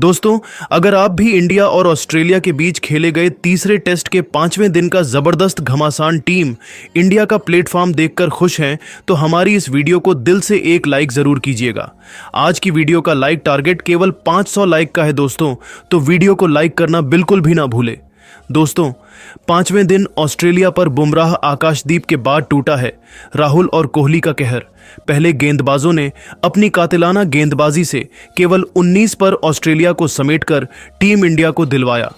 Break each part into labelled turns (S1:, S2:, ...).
S1: दोस्तों, अगर आप भी इंडिया और ऑस्ट्रेलिया के बीच खेले गए तीसरे टेस्ट के 5वें दिन का जबरदस्त घमासान टीम इंडिया का प्लेटफॉर्म देखकर खुश हैं, तो हमारी इस वीडियो को दिल से एक लाइक जरूर कीजिएगा। आज की वीडियो का लाइक टारगेट केवल 500 लाइक का है दोस्तों, तो वीडियो को लाइक करना बिल्कुल भी ना भूले। दोस्तों, 5वें दिन ऑस्ट्रेलिया पर बुमराह आकाशदीप के बाद टूटा है राहुल और कोहली का कहर। पहले गेंदबाजों ने अपनी कातिलाना गेंदबाजी से केवल 19 पर ऑस्ट्रेलिया को समेटकर टीम इंडिया को दिलवाया।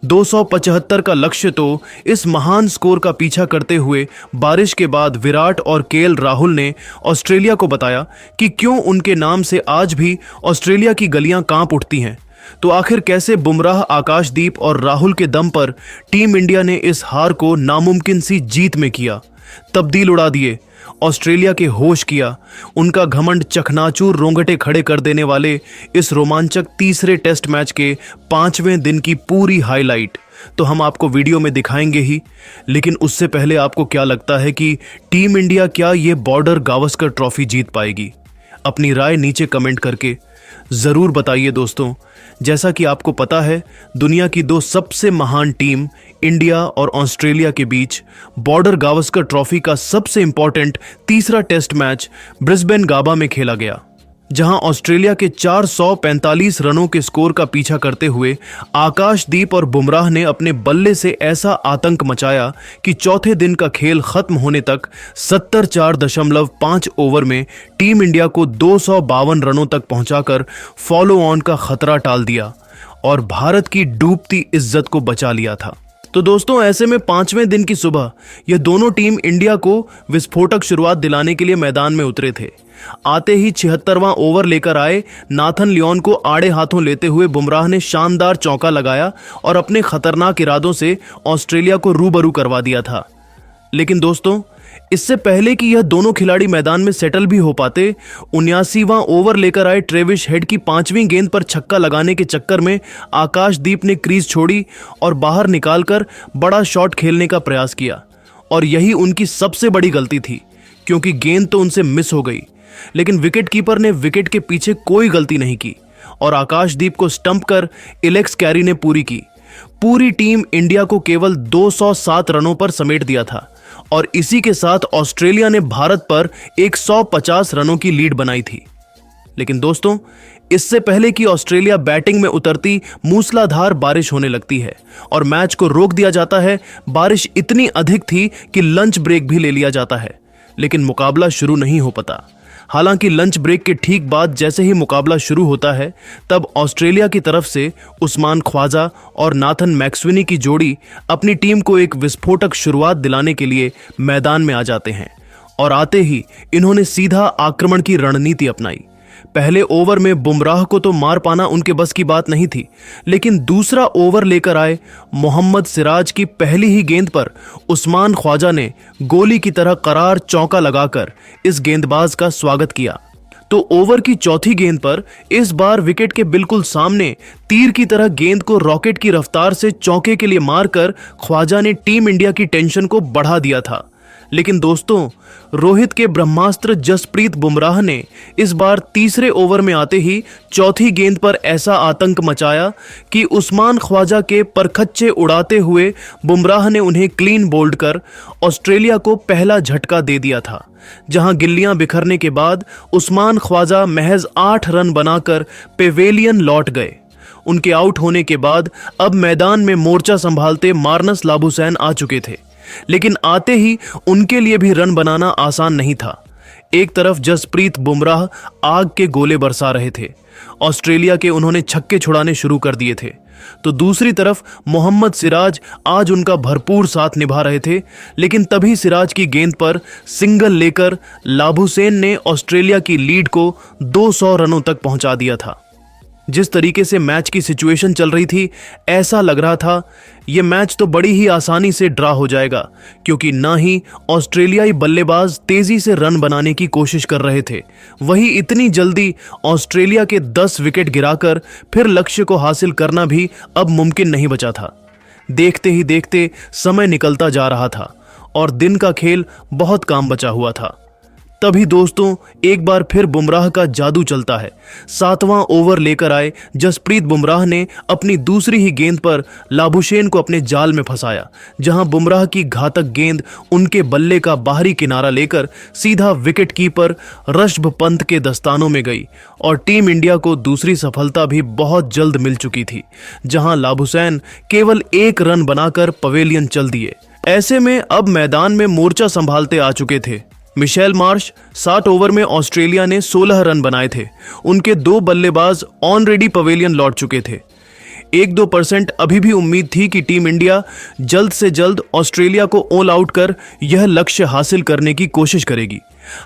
S1: 275 का लक्ष्य तो इस महान स्कोर का पीछा करते हुए बारिश के बाद विराट और केएल राहुल ने ऑस्ट्रेलिया को बताया कि क्यों उनके नाम से आज भी ऑस्ट्रेलिया की गलियां कांप उठती हैं। तो आखिर कैसे बुमराह, आकाशदीप और राहुल के दम पर टीम इंडिया ने इस हार को नामुमकिन सी जीत में किया, तब्दील उड़ा दिए, ऑस्ट्रेलिया के होश किया, उनका घमंड चकनाचूर, रोंगटे खड़े कर देने वाले इस रोमांचक तीसरे टेस्ट मैच के 5वें दिन की पूरी हाईलाइट तो हम आपको वीडियो में दिखाएंगे ही। लेकिन उससे पहले आपको क्या लगता है कि टीम इंडिया क्या ये बॉर्डर गावस्कर ट्रॉफी जीत पाएगी? अपनी राय नीचे कमेंट करके जरूर बताइए दोस्तों। जैसा कि आपको पता है, दुनिया की दो सबसे महान टीम इंडिया और ऑस्ट्रेलिया के बीच बॉर्डर गावस्कर ट्रॉफी का सबसे इंपॉर्टेंट तीसरा टेस्ट मैच ब्रिस्बेन गाबा में खेला गया, जहां ऑस्ट्रेलिया के 445 रनों के स्कोर का पीछा करते हुए आकाशदीप और बुमराह ने अपने बल्ले से ऐसा आतंक मचाया कि चौथे दिन का खेल खत्म होने तक 74.5 ओवर में टीम इंडिया को 252 रनों तक पहुंचाकर फॉलो ऑन का खतरा टाल दिया और भारत की डूबती इज्जत को बचा लिया था। तो दोस्तों, ऐसे में 5वें दिन की सुबह यह दोनों टीम इंडिया को विस्फोटक शुरुआत दिलाने के लिए मैदान में उतरे थे। आते ही 76वां ओवर लेकर आए नाथन लियोन को आड़े हाथों लेते हुए बुमराह ने शानदार चौका लगाया और अपने खतरनाक इरादों से ऑस्ट्रेलिया को रूबरू करवा दिया था। लेकिन दोस्तों, इससे पहले कि यह दोनों खिलाड़ी मैदान में सेटल भी हो पाते, 79वां ओवर लेकर आए ट्रेविस हेड की 5वीं गेंद पर छक्का लगाने के चक्कर में आकाशदीप ने क्रीज छोड़ी और बाहर निकालकर बड़ा शॉट खेलने का प्रयास किया। और यही उनकी सबसे बड़ी गलती थी, क्योंकि गेंद तो उनसे मिस हो गई, लेकिन विकेट कीपर ने विकेट के पीछे कोई गलती नहीं की और आकाशदीप को स्टंप कर एलेक्स कैरी ने पूरी की। पूरी टीम इंडिया को केवल 207 रनों पर समेट दिया था और इसी के साथ ऑस्ट्रेलिया ने भारत पर 150 रनों की लीड बनाई थी। लेकिन दोस्तों, इससे पहले कि ऑस्ट्रेलिया बैटिंग में उतरती, मूसलाधार बारिश होने लगती है और मैच को रोक दिया जाता है। बारिश इतनी अधिक थी कि लंच ब्रेक भी ले लिया जाता है, लेकिन मुकाबला शुरू नहीं हो पाता। हालांकि लंच ब्रेक के ठीक बाद जैसे ही मुकाबला शुरू होता है, तब ऑस्ट्रेलिया की तरफ से उस्मान ख्वाजा और नाथन मैक्सवेनी की जोड़ी अपनी टीम को एक विस्फोटक शुरुआत दिलाने के लिए मैदान में आ जाते हैं और आते ही इन्होंने सीधा आक्रमण की रणनीति अपनाई। पहले ओवर में बुमराह को तो मार पाना उनके बस की बात नहीं थी, लेकिन दूसरा ओवर लेकर आए मोहम्मद सिराज की पहली ही गेंद पर उस्मान ख्वाजा ने गोली की तरह करार चौका लगाकर इस गेंदबाज का स्वागत किया। तो ओवर की चौथी गेंद पर इस बार विकेट के बिल्कुल सामने तीर की तरह गेंद को रॉकेट की रफ्तार से चौके के लिए मारकर ख्वाजा ने टीम इंडिया की टेंशन को बढ़ा दिया था। लेकिन दोस्तों, रोहित के ब्रह्मास्त्र जसप्रीत बुमराह ने इस बार तीसरे ओवर में आते ही चौथी गेंद पर ऐसा आतंक मचाया कि उस्मान ख्वाजा के परखच्चे उड़ाते हुए बुमराह ने उन्हें क्लीन बोल्ड कर ऑस्ट्रेलिया को पहला झटका दे दिया था, जहां गिल्लियां बिखरने के बाद उस्मान ख्वाजा महज 8 रन बनाकर पेवेलियन लौट गए। उनके आउट होने के बाद अब मैदान में मोर्चा संभालते मार्नस लाबुसैन आ चुके थे, लेकिन आते ही उनके लिए भी रन बनाना आसान नहीं था। एक तरफ जसप्रीत बुमराह आग के गोले बरसा रहे थे, ऑस्ट्रेलिया के उन्होंने छक्के छुड़ाने शुरू कर दिए थे, तो दूसरी तरफ मोहम्मद सिराज आज उनका भरपूर साथ निभा रहे थे। लेकिन तभी सिराज की गेंद पर सिंगल लेकर लाबुसैन ने ऑस्ट्रेलिया की लीड को 200 रनों तक पहुंचा दिया था। जिस तरीके से मैच की सिचुएशन चल रही थी, ऐसा लग रहा था ये मैच तो बड़ी ही आसानी से ड्रा हो जाएगा, क्योंकि ना ही ऑस्ट्रेलियाई बल्लेबाज तेजी से रन बनाने की कोशिश कर रहे थे, वही इतनी जल्दी ऑस्ट्रेलिया के 10 विकेट गिराकर फिर लक्ष्य को हासिल करना भी अब मुमकिन नहीं बचा था। देखते ही देखते समय निकलता जा रहा था और दिन का खेल बहुत काम बचा हुआ था। तभी दोस्तों एक बार फिर बुमराह का जादू चलता है। 7वां ओवर लेकर आए जसप्रीत बुमराह ने अपनी दूसरी ही गेंद पर लाबुशेन को अपने जाल में फंसाया, जहां बुमराह की घातक गेंद उनके बल्ले का बाहरी किनारा लेकर सीधा विकेट कीपर ऋषभ पंत के दस्तानों में गई और टीम इंडिया को दूसरी सफलता भी बहुत जल्द मिल चुकी थी, जहां लाबुशेन केवल 1 रन बनाकर पवेलियन चल दिए। ऐसे में अब मैदान में मोर्चा संभालते आ चुके थे मिशेल मार्श। 60 ओवर में ऑस्ट्रेलिया ने 16 रन बनाए थे। उनके 2 बल्लेबाज ऑलरेडी पवेलियन लौट चुके थे। 1-2% अभी भी उम्मीद थी कि टीम इंडिया जल्द से जल्द ऑस्ट्रेलिया को ऑल आउट कर यह लक्ष्य हासिल करने की कोशिश करेगी।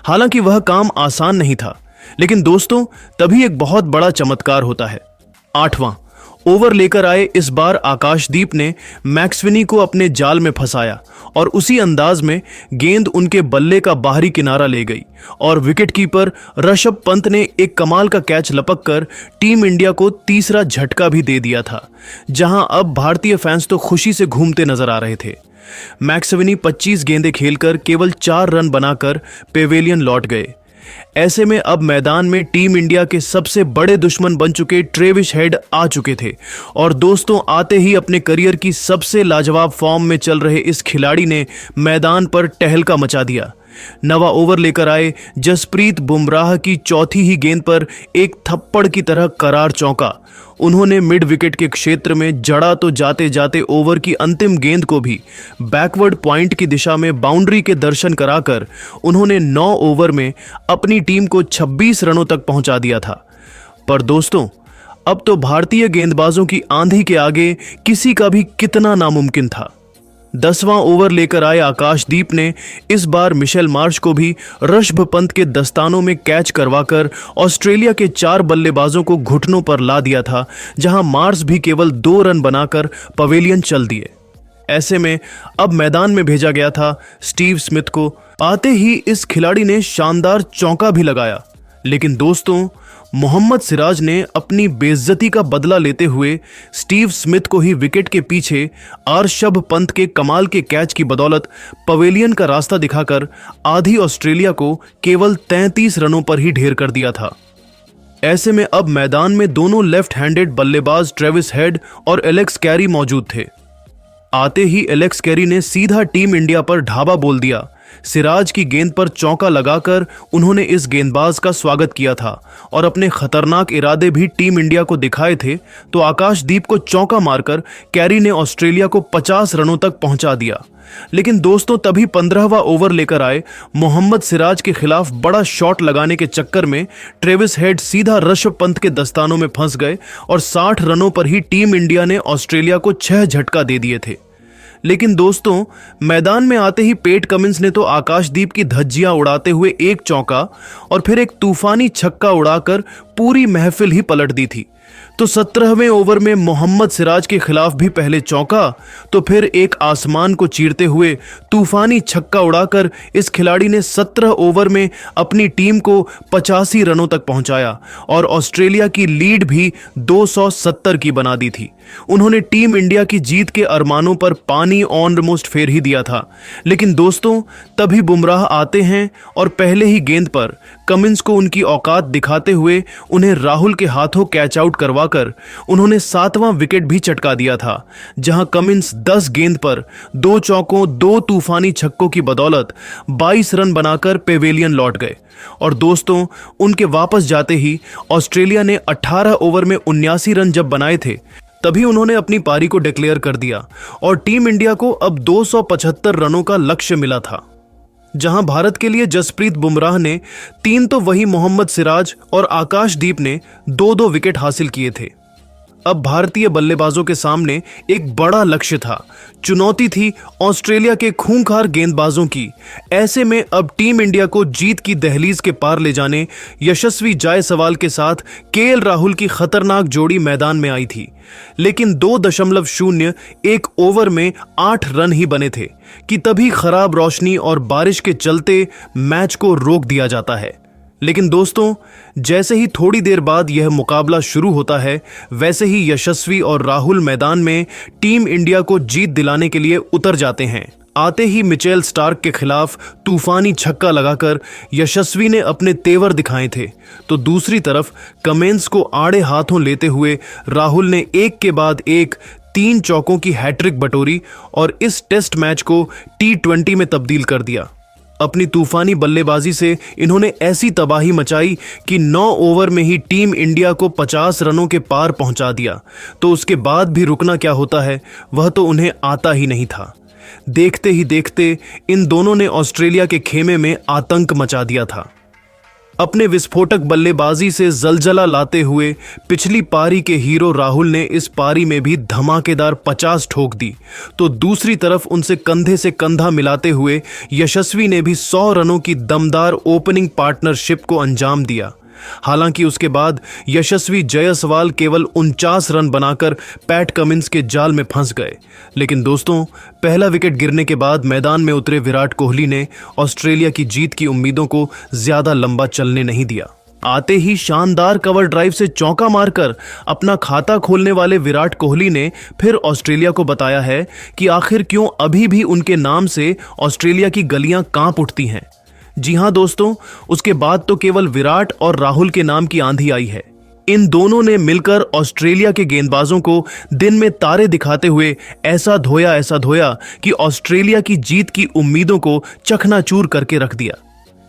S1: हालांकि वह काम आसान नहीं था, लेकिन दोस्तों तभी एक बहुत बड़ा चमत्कार होता है। 8वां ओवर लेकर आए इस बार आकाशदीप ने मैक्सवेनी को अपने जाल में फंसाया और उसी अंदाज में गेंद उनके बल्ले का बाहरी किनारा ले गई और विकेटकीपर ऋषभ पंत ने एक कमाल का कैच लपक कर टीम इंडिया को तीसरा झटका भी दे दिया था, जहां अब भारतीय फैंस तो खुशी से घूमते नजर आ रहे थे। मैक्सवेनी 25 गेंदें खेलकर केवल 4 रन बनाकर पेवेलियन लौट गए। ऐसे में अब मैदान में टीम इंडिया के सबसे बड़े दुश्मन बन चुके ट्रेविस हेड आ चुके थे और दोस्तों आते ही अपने करियर की सबसे लाजवाब फॉर्म में चल रहे इस खिलाड़ी ने मैदान पर टहलका मचा दिया। नवा ओवर लेकर आए जसप्रीत बुमराह की चौथी ही गेंद पर एक थप्पड़ की तरह करार चौका। उन्होंने मिड विकेट के क्षेत्र में जड़ा तो जाते जाते ओवर की अंतिम गेंद को भी बैकवर्ड पॉइंट की दिशा में बाउंड्री के दर्शन कराकर उन्होंने 9 ओवर में अपनी टीम को 26 रनों तक पहुंचा दिया था। पर दोस्तों अब तो भारतीय गेंदबाजों की आंधी के आगे किसी का भी कितना नामुमकिन था। 10वां ओवर लेकर आए आकाशदीप ने इस बार मिशेल मार्श को भी ऋषभ पंत के दस्तानों में कैच करवाकर ऑस्ट्रेलिया के 4 बल्लेबाजों को घुटनों पर ला दिया था, जहां मार्श भी केवल 2 रन बनाकर पवेलियन चल दिए। ऐसे में अब मैदान में भेजा गया था स्टीव स्मिथ को। आते ही इस खिलाड़ी ने शानदार चौका भी लगाया, लेकिन दोस्तों मोहम्मद सिराज ने अपनी बेइज्जती का बदला लेते हुए स्टीव स्मिथ को ही विकेट के पीछे ऋषभ पंत के कमाल के कैच की बदौलत पवेलियन का रास्ता दिखाकर आधी ऑस्ट्रेलिया को केवल 33 रनों पर ही ढेर कर दिया था। ऐसे में अब मैदान में दोनों लेफ्ट हैंडेड बल्लेबाज ट्रेविस हेड और एलेक्स कैरी मौजूद थे। आते ही एलेक्स कैरी ने सीधा टीम इंडिया पर ढाबा बोल दिया। सिराज की गेंद पर चौका लगाकर उन्होंने इस गेंदबाज का स्वागत किया था और अपने खतरनाक इरादे भी टीम इंडिया को दिखाए थे, तो आकाशदीप को चौका मारकर कैरी ने ऑस्ट्रेलिया को 50 रनों तक पहुंचा दिया। लेकिन दोस्तों तभी 15वां ओवर लेकर आए मोहम्मद सिराज के खिलाफ बड़ा शॉट लगाने के चक्कर में ट्रेविस हेड सीधा ऋषभ पंत के दस्तानों में फंस गए और 60 रनों पर ही टीम इंडिया ने ऑस्ट्रेलिया को 6 झटका दे दिए थे। लेकिन दोस्तों मैदान में आते ही पेट कमिंस ने तो आकाशदीप की धज्जियां उड़ाते हुए एक चौका और फिर एक तूफानी छक्का उड़ाकर पूरी महफिल ही पलट दी थी। तो 17वें ओवर में मोहम्मद सिराज के खिलाफ भी पहले चौका, तो फिर एक आसमान को चीरते हुए तूफानी छक्का उड़ाकर इस खिलाड़ी ने 17 ओवर में अपनी टीम को 85 रनों तक पहुंचाया और ऑस्ट्रेलिया की लीड भी 270 की बना दी थी। उन्होंने टीम इंडिया की जीत के अरमानों पर पानी ऑलमोस्ट फेर ही दिया था। लेकिन दोस्तों तभी बुमराह आते हैं और पहले ही गेंद पर कमिंस को उनकी औकात दिखाते हुए उन्हें राहुल के हाथों कैच आउट करवाकर उन्होंने 7वां विकेट भी चटका दिया था, जहां कमिंस 10 गेंद पर 2 चौकों 2 तूफानी छक्कों की बदौलत 22 रन बनाकर पेवेलियन लौट गए। और दोस्तों उनके वापस जाते ही ऑस्ट्रेलिया ने 18 ओवर में 79 रन जब बनाए थे, तभी उन्होंने अपनी पारी को डिक्लेयर कर दिया और टीम इंडिया को अब 275 रनों का लक्ष्य मिला था, जहां भारत के लिए जसप्रीत बुमराह ने 3 तो वही मोहम्मद सिराज और आकाशदीप ने 2-2 विकेट हासिल किए थे। अब भारतीय बल्लेबाजों के सामने एक बड़ा लक्ष्य था, चुनौती थी ऑस्ट्रेलिया के खूंखार गेंदबाजों की। ऐसे में अब टीम इंडिया को जीत की दहलीज के पार ले जाने यशस्वी जायसवाल के साथ केएल राहुल की खतरनाक जोड़ी मैदान में आई थी। लेकिन 2.01 ओवर में 8 रन ही बने थे कि तभी खराब रोशनी और बारिश के चलते मैच को रोक दिया जाता है। लेकिन दोस्तों जैसे ही थोड़ी देर बाद यह मुकाबला शुरू होता है, वैसे ही यशस्वी और राहुल मैदान में टीम इंडिया को जीत दिलाने के लिए उतर जाते हैं। आते ही मिचेल स्टार्क के खिलाफ तूफानी छक्का लगाकर यशस्वी ने अपने तेवर दिखाए थे, तो दूसरी तरफ कमेंस को आड़े हाथों लेते हुए राहुल ने एक के बाद एक 3 चौकों की हैट्रिक बटोरी और इस टेस्ट मैच को T20 में तब्दील कर दिया। अपनी तूफानी बल्लेबाजी से इन्होंने ऐसी तबाही मचाई कि 9 ओवर में ही टीम इंडिया को 50 रनों के पार पहुंचा दिया। तो उसके बाद भी रुकना क्या होता है वह तो उन्हें आता ही नहीं था। देखते ही देखते इन दोनों ने ऑस्ट्रेलिया के खेमे में आतंक मचा दिया था। अपने विस्फोटक बल्लेबाजी से जलजला लाते हुए पिछली पारी के हीरो राहुल ने इस पारी में भी धमाकेदार 50 ठोक दी, तो दूसरी तरफ उनसे कंधे से कंधा मिलाते हुए यशस्वी ने भी 100 रनों की दमदार ओपनिंग पार्टनरशिप को अंजाम दिया। हालांकि उसके बाद यशस्वी जायसवाल केवल 49 रन बनाकर पैट कमिंस के जाल में फंस गए। लेकिन दोस्तों, पहला विकेट गिरने के बाद मैदान में उतरे विराट कोहली ने ऑस्ट्रेलिया की जीत की उम्मीदों को ज्यादा लंबा चलने नहीं दिया। आते ही शानदार कवर ड्राइव से चौका मारकर अपना खाता खोलने वाले विराट कोहली ने फिर ऑस्ट्रेलिया को बताया है कि आखिर क्यों अभी भी उनके नाम से ऑस्ट्रेलिया की गलियां कांप उठती हैं। जी हां दोस्तों, उसके बाद तो केवल विराट और राहुल के नाम की आंधी आई है। इन दोनों ने मिलकर ऑस्ट्रेलिया के गेंदबाजों को दिन में तारे दिखाते हुए ऐसा धोया कि ऑस्ट्रेलिया की जीत की उम्मीदों को चकनाचूर करके रख दिया।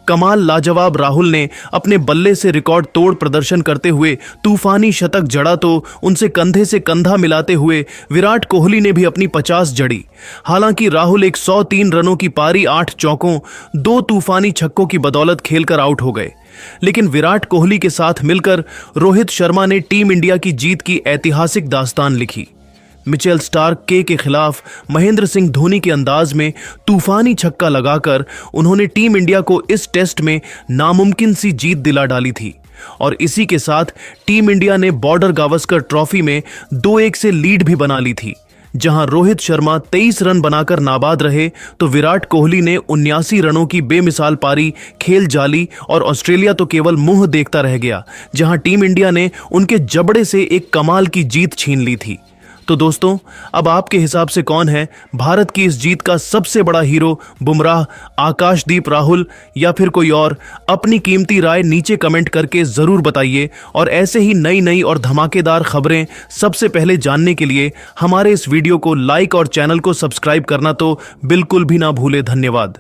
S1: कमाल लाजवाब राहुल ने अपने बल्ले से रिकॉर्ड तोड़ प्रदर्शन करते हुए तूफानी शतक जड़ा, तो उनसे कंधे से कंधा मिलाते हुए विराट कोहली ने भी अपनी 50 जड़ी। हालांकि राहुल 103 रनों की पारी 8 चौकों 2 तूफानी छक्कों की बदौलत खेलकर आउट हो गए। लेकिन विराट कोहली के साथ मिलकर रोहित शर्मा ने टीम इंडिया की जीत की ऐतिहासिक दास्तान लिखी। मिचेल स्टार्क के खिलाफ महेंद्र सिंह धोनी के अंदाज में तूफानी छक्का लगाकर उन्होंने टीम इंडिया को इस टेस्ट में नामुमकिन सी जीत दिला डाली थी। और इसी के साथ टीम इंडिया ने बॉर्डर गावस्कर ट्रॉफी में 2-1 से लीड भी बना ली थी, जहां रोहित शर्मा 23 रन बनाकर नाबाद रहे, तो विराट कोहली ने 79 रनों की बेमिसाल पारी खेल जाली और ऑस्ट्रेलिया तो केवल मुंह देखता रह गया, जहां टीम इंडिया ने उनके जबड़े से एक कमाल की जीत छीन ली थी। तो दोस्तों, अब आपके हिसाब से कौन है भारत की इस जीत का सबसे बड़ा हीरो? बुमराह, आकाशदीप राहुल या फिर कोई और? अपनी कीमती राय नीचे कमेंट करके जरूर बताइए। और ऐसे ही नई और धमाकेदार खबरें सबसे पहले जानने के लिए हमारे इस वीडियो को लाइक और चैनल को सब्सक्राइब करना तो बिल्कुल भी ना भूले। धन्यवाद।